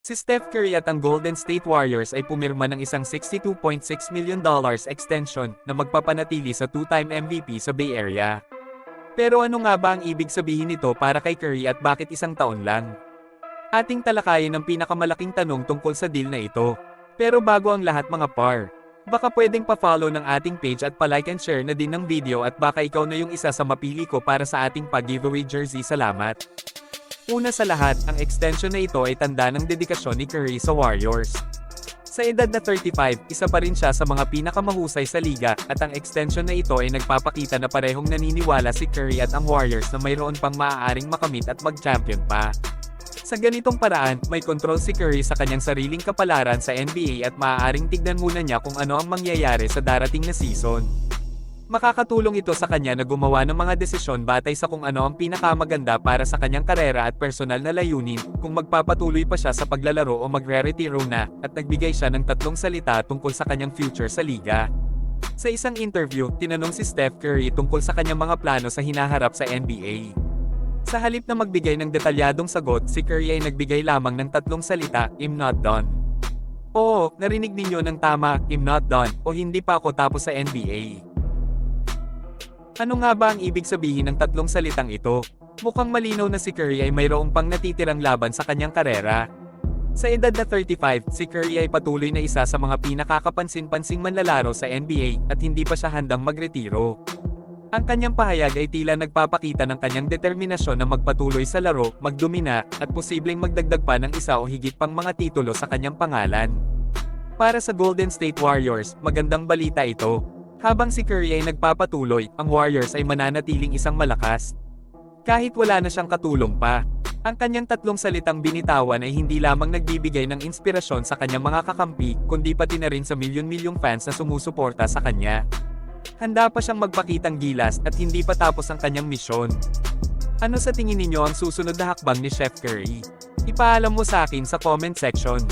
Si Steph Curry at ang Golden State Warriors ay pumirma ng isang $62.6 million extension na magpapanatili sa two-time MVP sa Bay Area. Pero ano nga ba ang ibig sabihin nito para kay Curry at bakit isang taon lang? Ating talakayin ang pinakamalaking tanong tungkol sa deal na ito. Pero bago ang lahat mga par, baka pwedeng pa-follow ng ating page at pa-like and share na din ng video at baka ikaw na yung isa sa mapili ko para sa ating pag-giveaway jersey. Salamat! Una sa lahat, ang extension na ito ay tanda ng dedikasyon ni Curry sa Warriors. Sa edad na 35, isa pa rin siya sa mga pinakamahusay sa liga, at ang extension na ito ay nagpapakita na parehong naniniwala si Curry at ang Warriors na mayroon pang maaaring makamit at mag-champion pa. Sa ganitong paraan, may kontrol si Curry sa kanyang sariling kapalaran sa NBA at maaaring tignan muna niya kung ano ang mangyayari sa darating na season. Makakatulong ito sa kanya na gumawa ng mga desisyon batay sa kung ano ang pinakamaganda para sa kanyang karera at personal na layunin, kung magpapatuloy pa siya sa paglalaro o magre-retiro na, at nagbigay siya ng 3 salita tungkol sa kanyang future sa liga. Sa isang interview, tinanong si Steph Curry tungkol sa kanyang mga plano sa hinaharap sa NBA. Sa halip na magbigay ng detalyadong sagot, si Curry ay nagbigay lamang ng 3 salita, "I'm not done." Oo, narinig ninyo ng tama, I'm not done, o hindi pa ako tapos sa NBA. Ano nga ba ang ibig sabihin ng 3 salitang ito? Mukhang malinaw na si Curry ay mayroong pang natitirang laban sa kanyang karera. Sa edad na 35, si Curry ay patuloy na isa sa mga pinakakapansin-pansing manlalaro sa NBA, at hindi pa siya handang magretiro. Ang kanyang pahayag ay tila nagpapakita ng kanyang determinasyon na magpatuloy sa laro, magdomina, at posibleng magdagdag pa ng isa o higit pang mga titulo sa kanyang pangalan. Para sa Golden State Warriors, magandang balita ito. Habang si Curry ay nagpapatuloy, ang Warriors ay mananatiling isang malakas. Kahit wala na siyang katulong pa, ang kanyang 3 salitang binitawan ay hindi lamang nagbibigay ng inspirasyon sa kanyang mga kakampi, kundi pati na rin sa milyon-milyong fans na sumusuporta sa kanya. Handa pa siyang magpakitang gilas at hindi pa tapos ang kanyang misyon. Ano sa tingin ninyo ang susunod na hakbang ni Chef Curry? Ipaalam mo sa akin sa comment section.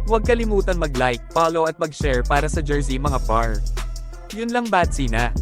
Huwag kalimutan mag-like, follow at mag-share para sa jersey mga par. Yun lang, Batsy na.